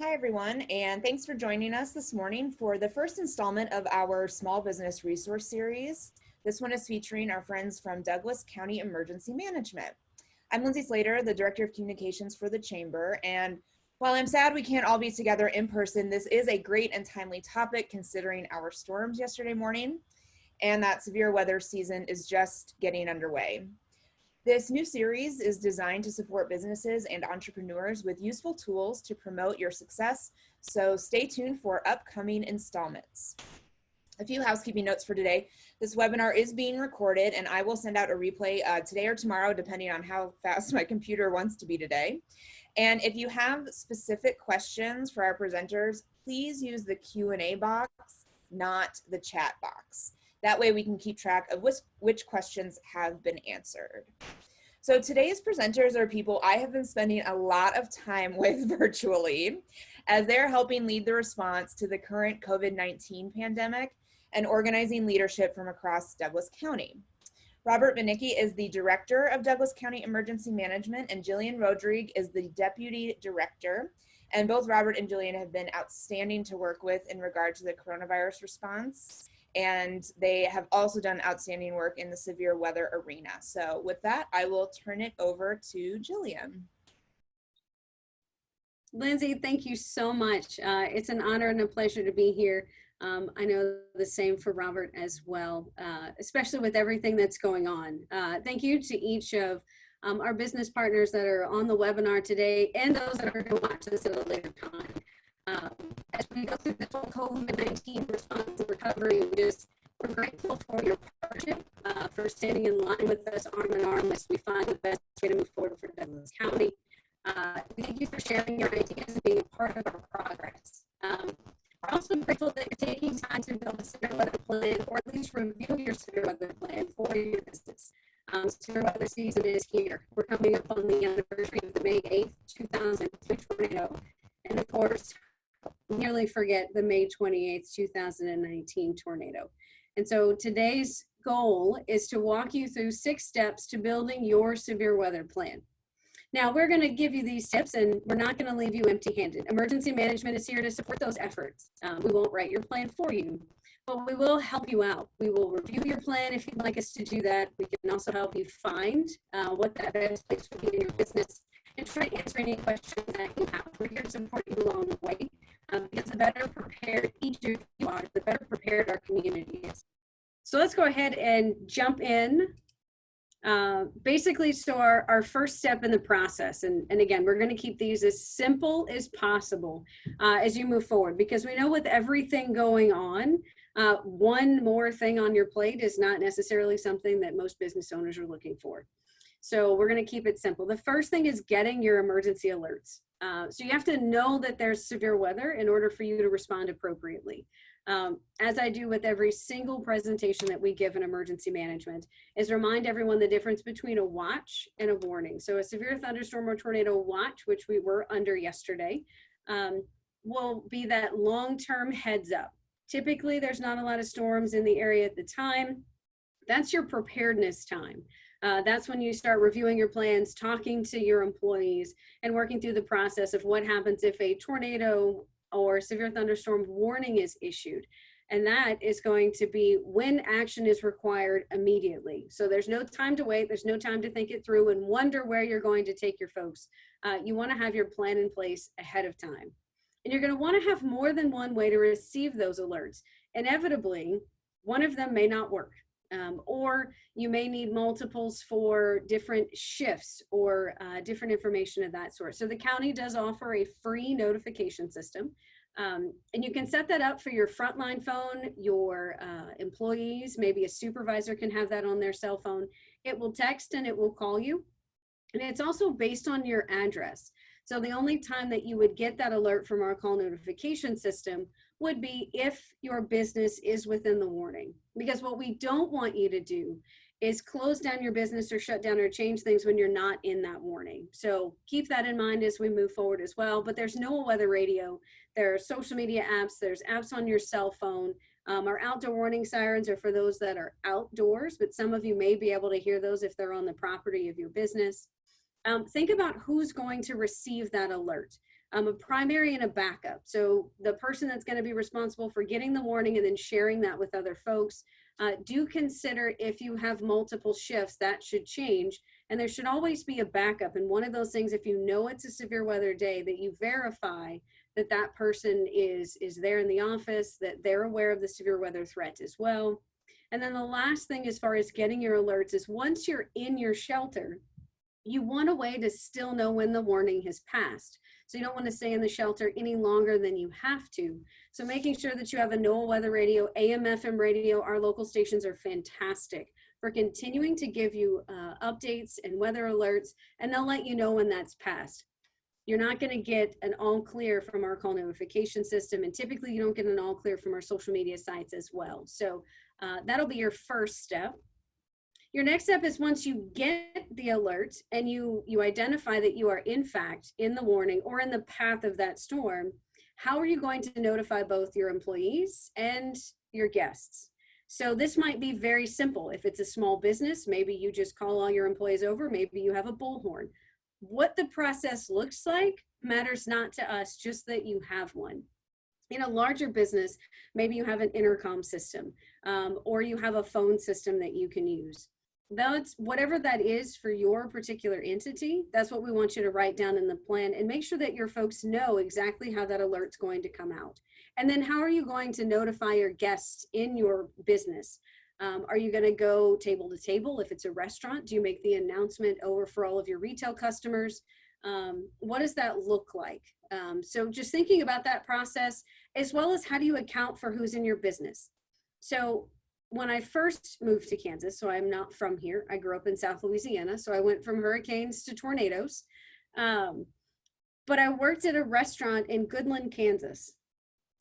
Hi, everyone, and thanks for joining us this morning for the first installment of our Small Business Resource Series. This one is featuring our friends from Douglas County Emergency Management. I'm Lindsay Slater, the Director of Communications for the Chamber, and while I'm sad we can't all be together in person, this is a great and timely topic considering our storms yesterday morning and that severe weather season is just getting underway. This new series is designed to support businesses and entrepreneurs with useful tools to promote your success, so stay tuned for upcoming installments. A few housekeeping notes for today. This webinar is being recorded and I will send out a replay today or tomorrow, depending on how fast my computer wants to be today. And if you have specific questions for our presenters, please use the Q&A box, not the chat box. That way we can keep track of which questions have been answered. So today's presenters are people I have been spending a lot of time with virtually as they're helping lead the response to the current COVID-19 pandemic and organizing leadership from across Douglas County. Robert Bieniecki is the Director of Douglas County Emergency Management and Jillian Rodrigue is the Deputy Director. And both Robert and Jillian have been outstanding to work with in regard to the coronavirus response. And they have also done outstanding work in the severe weather arena. So with that, I will turn it over to Jillian. Lindsay, thank you so much. It's an honor and a pleasure to be here. I know the same for Robert as well, especially with everything that's going on. Thank you to each of our business partners that are on the webinar today and those that are going to watch this at a later time. As we go through this whole COVID-19 response and recovery, we're grateful for your partnership, for standing in line with us arm in arm as we find the best way to move forward for Douglas County. Thank you for sharing your ideas and being a part of our progress. We're also grateful that you're taking time to build a severe weather plan or at least review your severe weather plan for your business. Severe weather season is here. We're coming up on the anniversary of the May 8th, 2002 tornado. And of course, nearly forget the May 28th, 2019 tornado. And so today's goal is to walk you through 6 steps to building your severe weather plan. Now, we're going to give you these tips and we're not going to leave you empty-handed. Emergency management is here to support those efforts. We won't write your plan for you, but we will help you out. We will review your plan if you'd like us to do that. We can also help you find what that best place would be in your business and try to answer any questions that you have. We're here to support you along the way because the better prepared each of you are, the better prepared our community is. So let's go ahead and jump in. Basically, so our first step in the process, and again, we're going to keep these as simple as possible as you move forward, because we know with everything going on, one more thing on your plate is not necessarily something that most business owners are looking for. So we're going to keep it simple. The first thing is getting your emergency alerts. So you have to know that there's severe weather in order for you to respond appropriately. As I do with every single presentation that we give in emergency management, is remind everyone the difference between a watch and a warning. So a severe thunderstorm or tornado watch, which we were under yesterday, will be that long-term heads up. Typically, there's not a lot of storms in the area at the time. That's your preparedness time. That's when you start reviewing your plans, talking to your employees, and working through the process of what happens if a tornado or severe thunderstorm warning is issued. And that is going to be when action is required immediately. So there's no time to wait. There's no time to think it through and wonder where you're going to take your folks. You want to have your plan in place ahead of time. And you're going to want to have more than one way to receive those alerts. Inevitably, one of them may not work. Or you may need multiples for different shifts or different information of that sort. So the county does offer a free notification system. And you can set that up for your frontline phone, your employees, maybe a supervisor can have that on their cell phone. It will text and it will call you. And it's also based on your address. So the only time that you would get that alert from our call notification system would be if your business is within the warning. Because what we don't want you to do is close down your business or shut down or change things when you're not in that warning. So keep that in mind as we move forward as well. But there's no weather radio. There are social media apps. There's apps on your cell phone. Our outdoor warning sirens are for those that are outdoors, but some of you may be able to hear those if they're on the property of your business. Think about who's going to receive that alert. a primary and a backup. So the person that's going to be responsible for getting the warning and then sharing that with other folks, do consider if you have multiple shifts, that should change. And there should always be a backup. And one of those things, if you know it's a severe weather day, that you verify that that person is there in the office, that they're aware of the severe weather threat as well. And then the last thing as far as getting your alerts is once you're in your shelter, you want a way to still know when the warning has passed. So you don't want to stay in the shelter any longer than you have to. So making sure that you have a NOAA weather radio, AM, FM radio, our local stations are fantastic for continuing to give you updates and weather alerts, and they'll let you know when that's passed. You're not going to get an all clear from our call notification system, and typically you don't get an all clear from our social media sites as well. So that'll be your first step. Your next step is once you get the alert and you identify that you are in fact in the warning or in the path of that storm, how are you going to notify both your employees and your guests? So this might be very simple. If it's a small business, maybe you just call all your employees over, maybe you have a bullhorn. What the process looks like matters not to us, just that you have one. In a larger business, maybe you have an intercom system or you have a phone system that you can use. That's whatever that is for your particular entity. That's what we want you to write down in the plan and make sure that your folks know exactly how that alert's going to come out. And then how are you going to notify your guests in your business? Are you going to go table to table? If it's a restaurant, do you make the announcement over for all of your retail customers? What does that look like? So just thinking about that process, as well as how do you account for who's in your business? So when I first moved to Kansas, so I'm not from here, I grew up in South Louisiana, so I went from hurricanes to tornadoes. But I worked at a restaurant in Goodland, Kansas.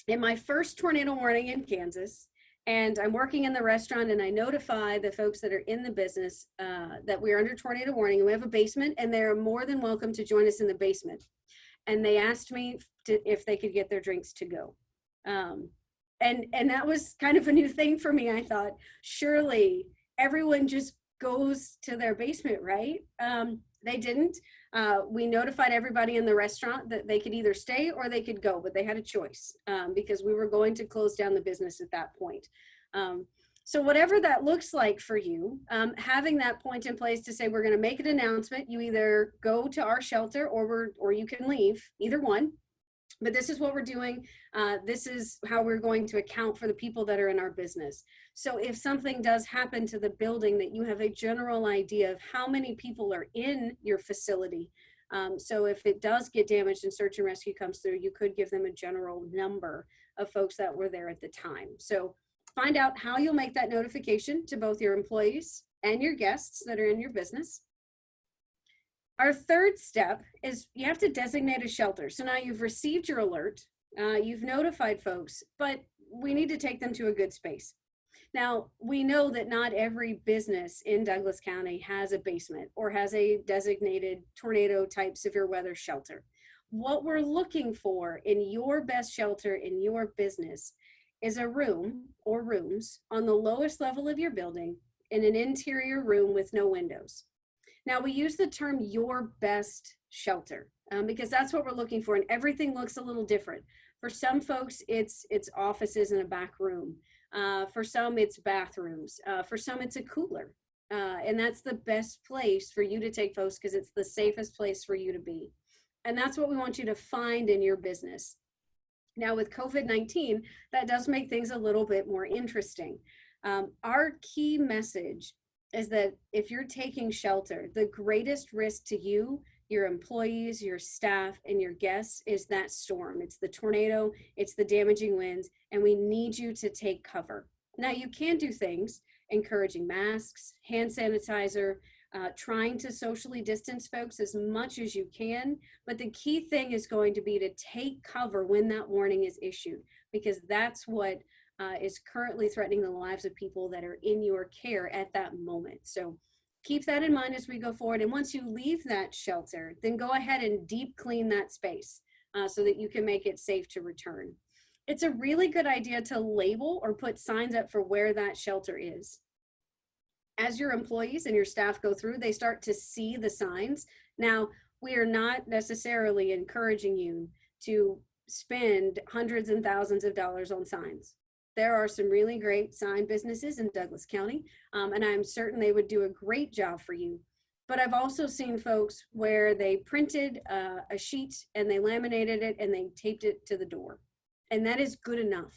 In my first tornado warning in Kansas, and I'm working in the restaurant, and I notify the folks that are in the business that we're under tornado warning, and we have a basement, and they're more than welcome to join us in the basement. And they asked me if they could get their drinks to go. And that was kind of a new thing for me. I thought, surely everyone just goes to their basement, right? They didn't. We notified everybody in the restaurant that they could either stay or they could go, but they had a choice because we were going to close down the business at that point. So whatever that looks like for you, having that point in place to say, we're going to make an announcement. You either go to our shelter or you can leave, either one. But this is what we're doing. This is how we're going to account for the people that are in our business. So if something does happen to the building, that you have a general idea of how many people are in your facility. So if it does get damaged and search and rescue comes through, you could give them a general number of folks that were there at the time. So find out how you'll make that notification to both your employees and your guests that are in your business. Our third step is you have to designate a shelter. So now you've received your alert, you've notified folks, but we need to take them to a good space. Now, we know that not every business in Douglas County has a basement or has a designated tornado type severe weather shelter. What we're looking for in your best shelter in your business is a room or rooms on the lowest level of your building in an interior room with no windows. Now, we use the term your best shelter because that's what we're looking for, and everything looks a little different. For some folks, it's offices in a back room. For some, it's bathrooms. For some, it's a cooler. And that's the best place for you to take folks because it's the safest place for you to be. And that's what we want you to find in your business. Now, with COVID-19, that does make things a little bit more interesting. Our key message is that if you're taking shelter, the greatest risk to you, your employees, your staff, and your guests is that storm. It's the tornado, it's the damaging winds, and we need you to take cover. Now, you can do things, encouraging masks, hand sanitizer, trying to socially distance folks as much as you can, but the key thing is going to be to take cover when that warning is issued, because that's what is currently threatening the lives of people that are in your care at that moment. So keep that in mind as we go forward. And once you leave that shelter, then go ahead and deep clean that space so that you can make it safe to return. It's a really good idea to label or put signs up for where that shelter is. As your employees and your staff go through, they start to see the signs. Now, we are not necessarily encouraging you to spend hundreds and thousands of dollars on signs. There are some really great sign businesses in Douglas County, and I'm certain they would do a great job for you. But I've also seen folks where they printed a sheet and they laminated it and they taped it to the door. And that is good enough,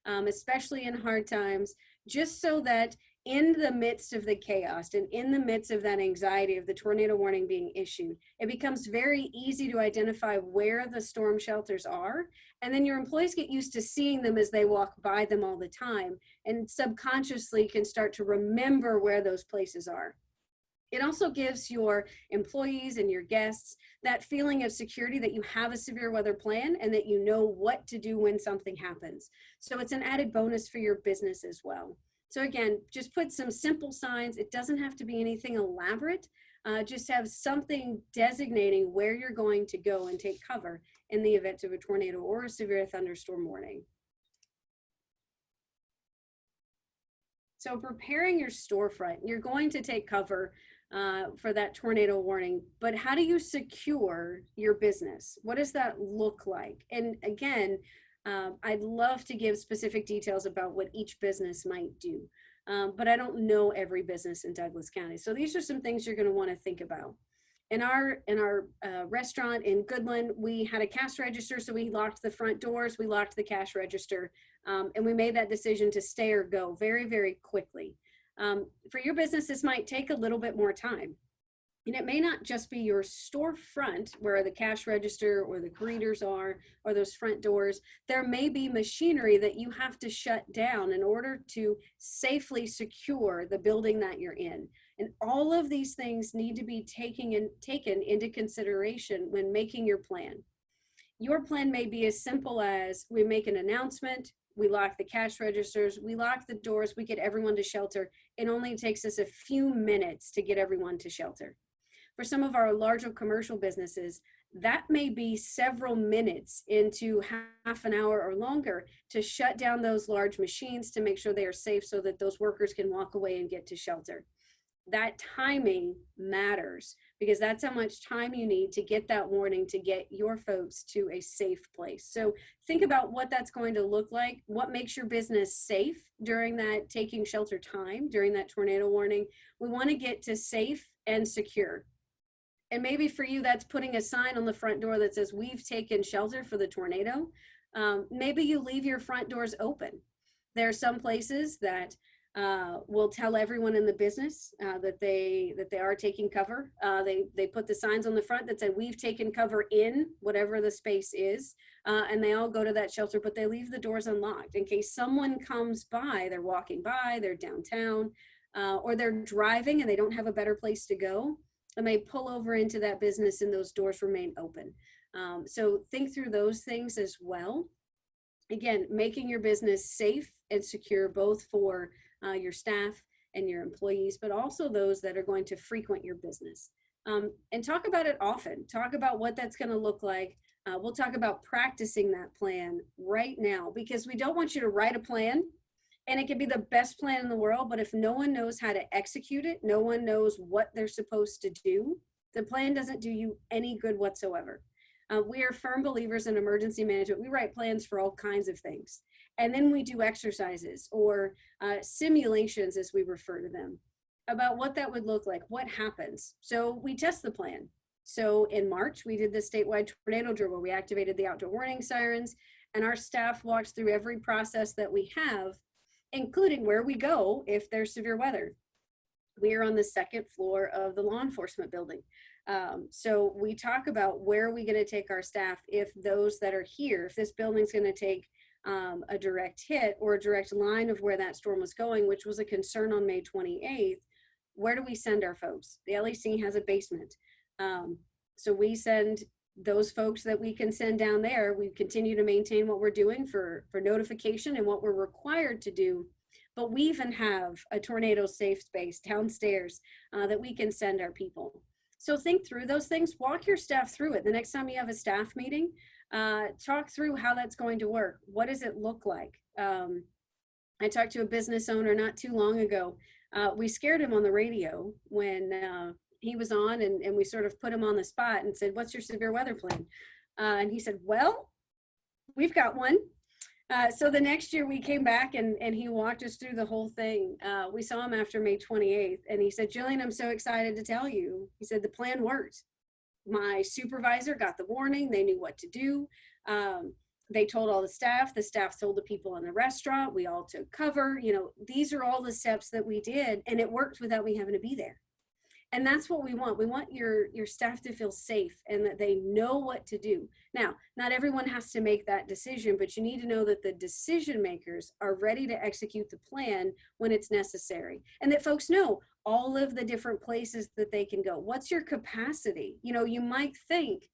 especially in hard times, just so that in the midst of the chaos and in the midst of that anxiety of the tornado warning being issued, it becomes very easy to identify where the storm shelters are. And then your employees get used to seeing them as they walk by them all the time, and subconsciously can start to remember where those places are. It also gives your employees and your guests that feeling of security that you have a severe weather plan and that you know what to do when something happens. So it's an added bonus for your business as well. So again, just put some simple signs. It doesn't have to be anything elaborate. Just have something designating where you're going to go and take cover in the event of a tornado or a severe thunderstorm warning. So preparing your storefront, you're going to take cover for that tornado warning, but how do you secure your business? What does that look like? And again, I'd love to give specific details about what each business might do, but I don't know every business in Douglas County. So these are some things you're going to want to think about. In our restaurant in Goodland, we had a cash register, so we locked the front doors, we locked the cash register, and we made that decision to stay or go very, very quickly. For your business, this might take a little bit more time. And it may not just be your storefront where the cash register or the greeters are, or those front doors. There may be machinery that you have to shut down in order to safely secure the building that you're in. And all of these things need to be taken into consideration when making your plan. Your plan may be as simple as we make an announcement, we lock the cash registers, we lock the doors, we get everyone to shelter. It only takes us a few minutes to get everyone to shelter. For some of our larger commercial businesses, that may be several minutes into half an hour or longer to shut down those large machines to make sure they are safe so that those workers can walk away and get to shelter. That timing matters because that's how much time you need to get that warning to get your folks to a safe place. So think about what that's going to look like, what makes your business safe during that taking shelter time, during that tornado warning. We want to get to safe and secure. And maybe for you, that's putting a sign on the front door that says, we've taken shelter for the tornado. Maybe you leave your front doors open. There are some places that will tell everyone in the business that they are taking cover. They put the signs on the front that say, we've taken cover in whatever the space is, and they all go to that shelter, but they leave the doors unlocked in case someone comes by, they're walking by, they're downtown, or they're driving and they don't have a better place to go. And they pull over into that business and those doors remain open. So think through those things as well. Again, making your business safe and secure both for your staff and your employees, but also those that are going to frequent your business. And talk about it often. Talk about what that's going to look like. We'll talk about practicing that plan right now because we don't want you to write a plan and it can be the best plan in the world, but if no one knows how to execute it, no one knows what they're supposed to do, the plan doesn't do you any good whatsoever. We are firm believers in emergency management. We write plans for all kinds of things. And then we do exercises or simulations, as we refer to them, about what that would look like, what happens. So we test the plan. So in March, we did the statewide tornado drill where we activated the outdoor warning sirens, and our staff walks through every process that we have, including where we go if there's severe weather. We are on the second floor of the law enforcement building. So we talk about where are we going to take our staff if those that are here, if this building's going to take a direct hit or a direct line of where that storm was going, which was a concern on May 28th, where do we send our folks? The LEC has a basement. So we send those folks that we can send down there. We continue to maintain what we're doing for notification and what we're required to do. But we even have a tornado safe space downstairs that we can send our people. So think through those things, walk your staff through it. The next time you have a staff meeting, talk through how that's going to work. What does it look like? I talked to a business owner not too long ago. We scared him on the radio when he was on and we sort of put him on the spot and said, what's your severe weather plan? And he said, well, we've got one. So the next year we came back and he walked us through the whole thing. We saw him after May 28th and he said, Jillian, I'm so excited to tell you. He said, the plan worked. My supervisor got the warning. They knew what to do. They told all the staff told the people in the restaurant, we all took cover. You know, these are all the steps that we did and it worked without me having to be there. And that's what we want. We want your staff to feel safe and that they know what to do. Now, not everyone has to make that decision, but you need to know that the decision makers are ready to execute the plan when it's necessary. And that folks know all of the different places that they can go. What's your capacity? You know, you might think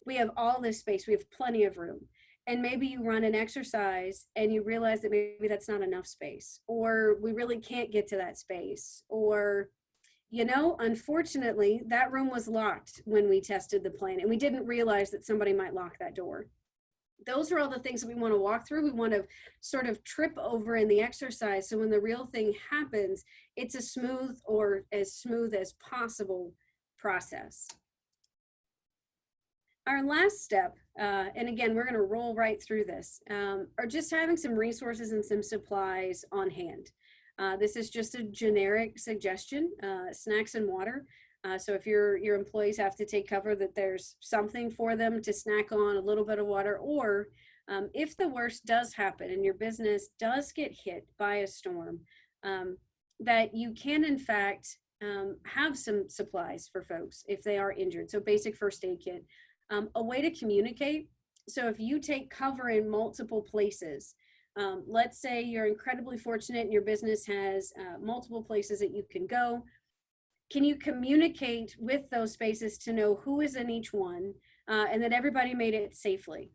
we have all this space, we have plenty of room. And maybe you run an exercise and you realize that maybe that's not enough space, or we really can't get to that space, or you know, unfortunately, that room was locked when we tested the plan and we didn't realize that somebody might lock that door. Those are all the things that we want to walk through. We want to sort of trip over in the exercise. So when the real thing happens, it's a smooth or as smooth as possible process. Our last step, and again, we're going to roll right through this, are just having some resources and some supplies on hand. This is just a generic suggestion, snacks and water. So if your employees have to take cover, that there's something for them to snack on, a little bit of water, or if the worst does happen and your business does get hit by a storm, that you can in fact have some supplies for folks if they are injured. So basic first aid kit, a way to communicate. So if you take cover in multiple places, let's say you're incredibly fortunate and your business has multiple places that you can go. Can you communicate with those spaces to know who is in each one and that everybody made it safely?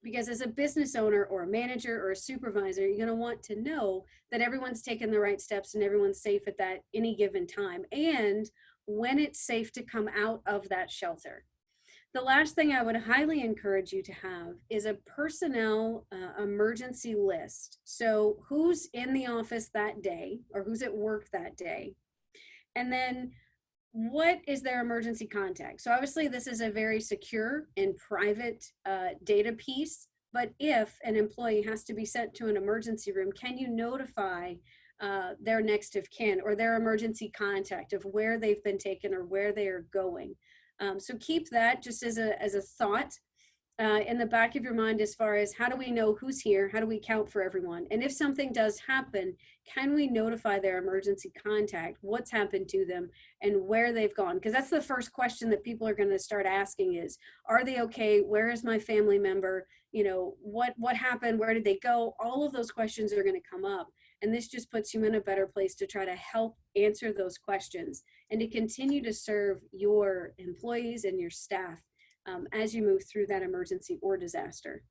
Because as a business owner or a manager or a supervisor, you're going to want to know that everyone's taken the right steps and everyone's safe at that any given time, and when it's safe to come out of that shelter. The last thing I would highly encourage you to have is a personnel emergency list. So who's in the office that day or who's at work that day? And then what is their emergency contact? So obviously this is a very secure and private data piece, but if an employee has to be sent to an emergency room, can you notify their next of kin or their emergency contact of where they've been taken or where they are going? So keep that just as a thought in the back of your mind as far as how do we know who's here? How do we count for everyone? And if something does happen, can we notify their emergency contact what's happened to them and where they've gone? Because that's the first question that people are going to start asking is, are they okay? Where is my family member? You know, what happened? Where did they go? All of those questions are going to come up. And this just puts you in a better place to try to help answer those questions and to continue to serve your employees and your staff as you move through that emergency or disaster.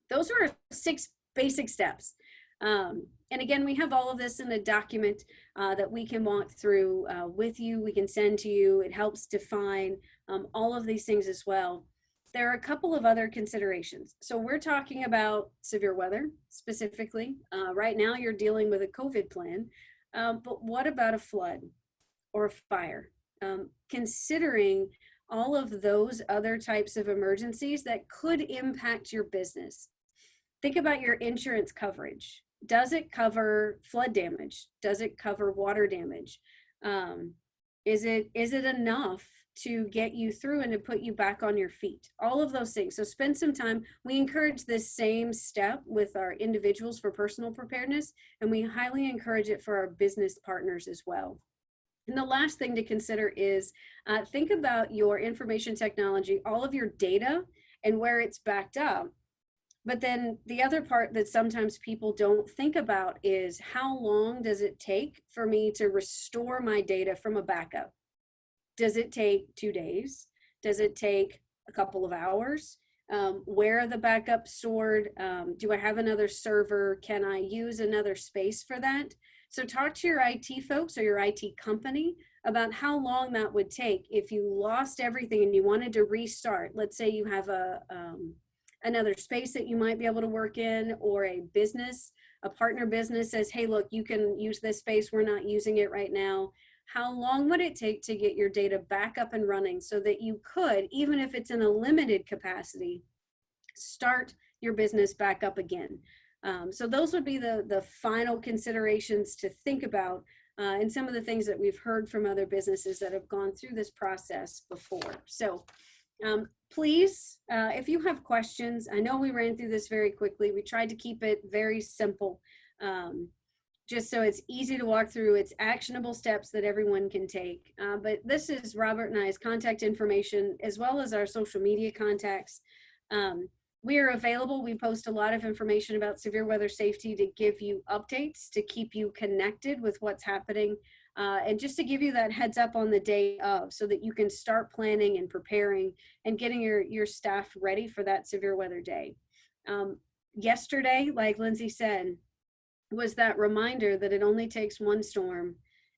Those are 6 basic steps. And again, we have all of this in a document that we can walk through with you. We can send to you. It helps define all of these things as well. There are a couple of other considerations. So we're talking about severe weather specifically. Right now you're dealing with a COVID plan, but what about a flood or a fire? Considering all of those other types of emergencies that could impact your business. Think about your insurance coverage. Does it cover flood damage? Does it cover water damage? Is it enough to get you through and to put you back on your feet? All of those things. So spend some time. We encourage this same step with our individuals for personal preparedness, and we highly encourage it for our business partners as well. And the last thing to consider is think about your information technology, all of your data and where it's backed up. But then the other part that sometimes people don't think about is how long does it take for me to restore my data from a backup? Does it take 2 days? Does it take a couple of hours? Where are the backups stored? Do I have another server? Can I use another space for that? So talk to your IT folks or your IT company about how long that would take if you lost everything and you wanted to restart. Let's say you have another space that you might be able to work in, or a business, a partner business says, hey, look, you can use this space. We're not using it right now. how long would it take to get your data back up and running so that you could, even if it's in a limited capacity, start your business back up again? So those would be the final considerations to think about, and some of the things that we've heard from other businesses that have gone through this process before. So please, if you have questions, I know we ran through this very quickly. We tried to keep it very simple, just so it's easy to walk through. It's actionable steps that everyone can take. But this is Robert and I's contact information, as well as our social media contacts. We are available. We post a lot of information about severe weather safety to give you updates, to keep you connected with what's happening, and just to give you that heads up on the day of, so that you can start planning and preparing and getting your staff ready for that severe weather day. Yesterday, like Lindsay said, was that reminder that it only takes one storm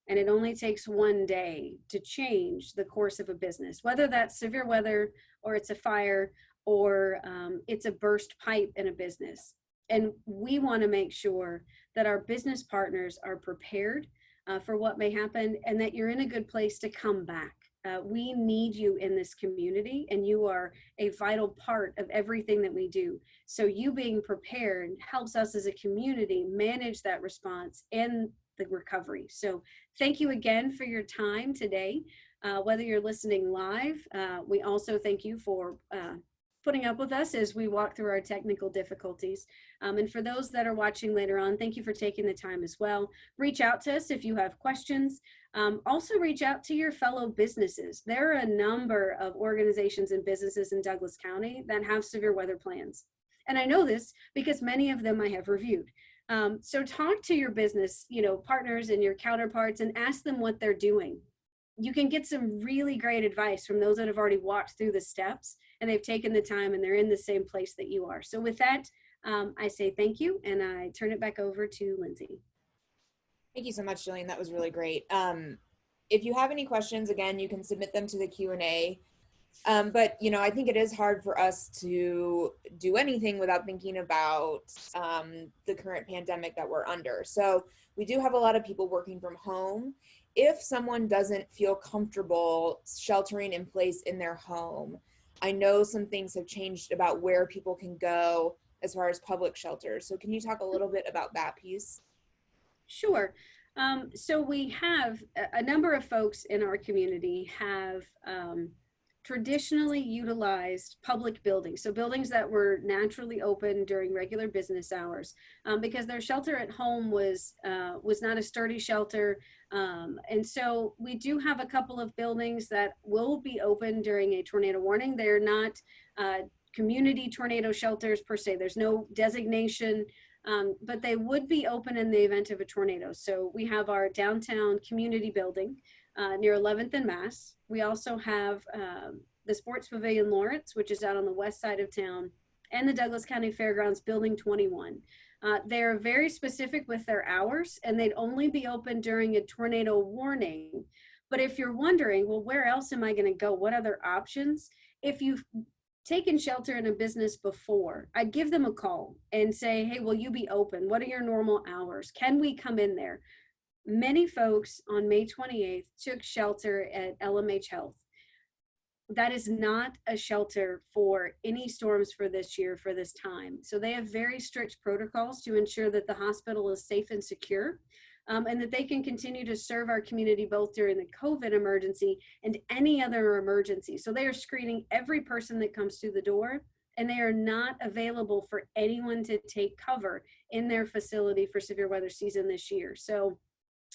and it only takes one day to change the course of a business, whether that's severe weather or it's a fire or it's a burst pipe in a business. And we want to make sure that our business partners are prepared for what may happen, and that you're in a good place to come back. We need you in this community, and you are a vital part of everything that we do. So you being prepared helps us as a community manage that response and the recovery. So thank you again for your time today. Whether you're listening live, we also thank you for putting up with us as we walk through our technical difficulties. And for those that are watching later on, thank you for taking the time as well. Reach out to us if you have questions. Also reach out to your fellow businesses. There are a number of organizations and businesses in Douglas County that have severe weather plans. And I know this because many of them I have reviewed. So talk to your business, partners and your counterparts, and ask them what they're doing. You can get some really great advice from those that have already walked through the steps and they've taken the time and they're in the same place that you are. So with that, I say thank you, and I turn it back over to Lindsay. Thank you so much, Jillian. That was really great. If you have any questions, again, you can submit them to the Q&A. But, I think it is hard for us to do anything without thinking about the current pandemic that we're under. So we do have a lot of people working from home. If someone doesn't feel comfortable sheltering in place in their home, I know some things have changed about where people can go as far as public shelters. So can you talk a little bit about that piece? Sure. So we have a number of folks in our community have traditionally utilized public buildings, so buildings that were naturally open during regular business hours, because their shelter at home was not a sturdy shelter. And so we do have a couple of buildings that will be open during a tornado warning. They're not community tornado shelters per se. There's no designation, but they would be open in the event of a tornado. So we have our downtown community building near 11th and Mass. We also have the Sports Pavilion Lawrence, which is out on the west side of town, and the Douglas County Fairgrounds Building 21. They're very specific with their hours, and they'd only be open during a tornado warning. But if you're wondering, well, where else am I going to go? What other options? If you've taken shelter in a business before, I'd give them a call and say, hey, will you be open? What are your normal hours? Can we come in there? Many folks on May 28th took shelter at LMH Health. That is not a shelter for any storms for this year, for this time. So they have very strict protocols to ensure that the hospital is safe and secure, and that they can continue to serve our community both during the COVID emergency and any other emergency. So they are screening every person that comes through the door, and they are not available for anyone to take cover in their facility for severe weather season this year. So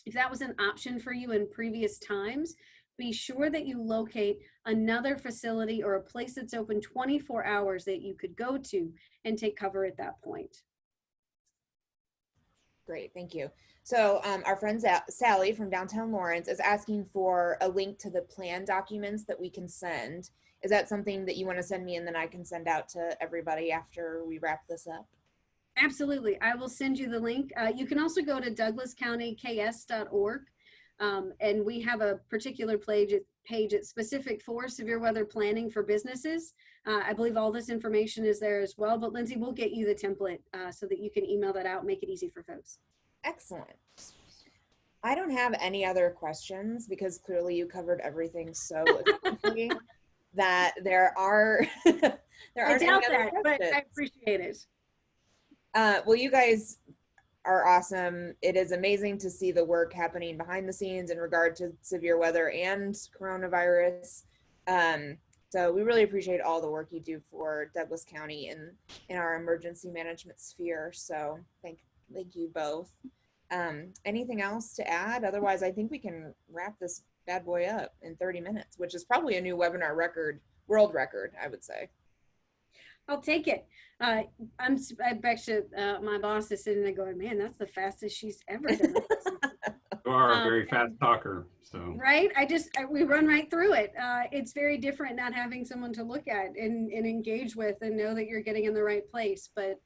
if that was an option for you in previous times, be sure that you locate another facility or a place that's open 24 hours that you could go to and take cover at that point. Great, thank you. So our friend Sally from downtown Lawrence is asking for a link to the plan documents that we can send. Is that something that you want to send me and then I can send out to everybody after we wrap this up? Absolutely, I will send you the link. You can also go to douglascountyks.org. And we have a particular page it's specific for severe weather planning for businesses. I believe all this information is there as well, but Lindsay, we'll get you the template so that you can email that out and make it easy for folks. Excellent. I don't have any other questions because clearly you covered everything so efficiently that there are there I aren't doubt any other that, but I questions. appreciate it. Well, you guys are awesome. It is amazing to see the work happening behind the scenes in regard to severe weather and coronavirus. So we really appreciate all the work you do for Douglas County in our emergency management sphere. So thank you both. Anything else to add? Otherwise, I think we can wrap this bad boy up in 30 minutes, which is probably a new webinar record, world record, I would say. I'll take it. I bet you my boss is sitting there going, man, that's the fastest she's ever done it. You are a very fast talker, so. Right? We run right through it. It's very different not having someone to look at and engage with and know that you're getting in the right place. But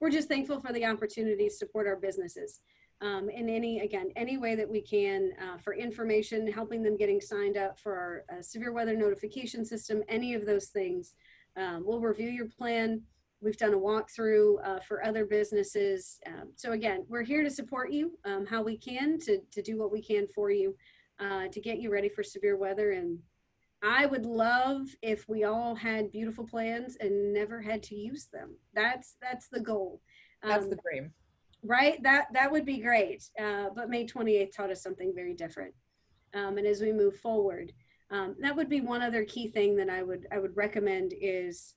we're just thankful for the opportunity to support our businesses in any way that we can for information, helping them getting signed up for our severe weather notification system, any of those things. We'll review your plan. We've done a walkthrough for other businesses. So again, we're here to support you how we can to do what we can for you to get you ready for severe weather. And I would love if we all had beautiful plans and never had to use them. That's the goal. That's the dream. Right? That would be great. But May 28th taught us something very different. And as we move forward, that would be one other key thing that I would recommend is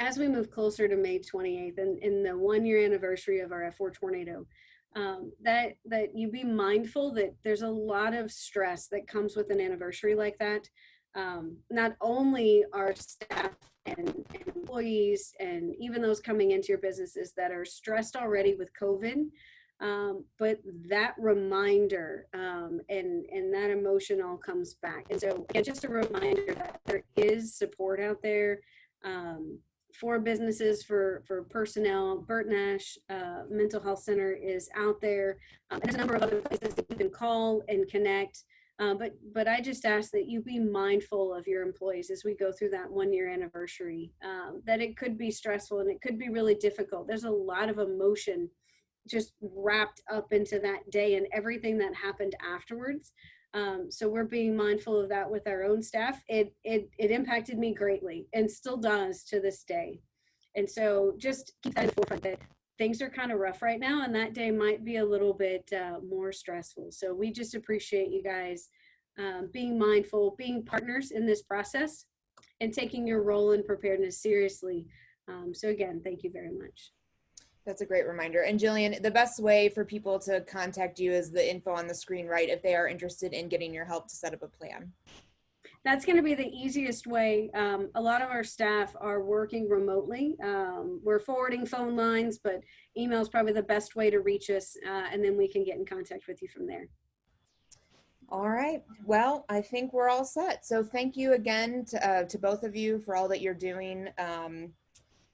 as we move closer to May 28th and in the 1-year anniversary of our F4 tornado, that you be mindful that there's a lot of stress that comes with an anniversary like that. Not only our staff and employees and even those coming into your businesses that are stressed already with COVID, but that reminder and that emotion all comes back. And so again, just a reminder that there is support out there for businesses, for personnel. Burt Nash Mental Health Center is out there. There's a number of other places that you can call and connect. But I just ask that you be mindful of your employees as we go through that 1-year anniversary, that it could be stressful and it could be really difficult. There's a lot of emotion just wrapped up into that day and everything that happened afterwards. So we're being mindful of that with our own staff. It impacted me greatly and still does to this day. And so just keep that in the forefront that things are kind of rough right now and that day might be a little bit more stressful. So we just appreciate you guys being mindful, being partners in this process and taking your role in preparedness seriously. So again, thank you very much. That's a great reminder. And Jillian, the best way for people to contact you is the info on the screen, right? If they are interested in getting your help to set up a plan. That's going to be the easiest way. A lot of our staff are working remotely. We're forwarding phone lines, but email is probably the best way to reach us. And then we can get in contact with you from there. All right. Well, I think we're all set. So thank you again to both of you for all that you're doing.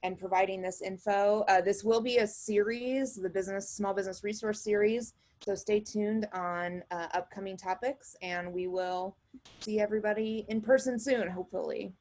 And providing this info. This will be a series, the Small Business Resource Series. So stay tuned on upcoming topics and we will see everybody in person soon, hopefully.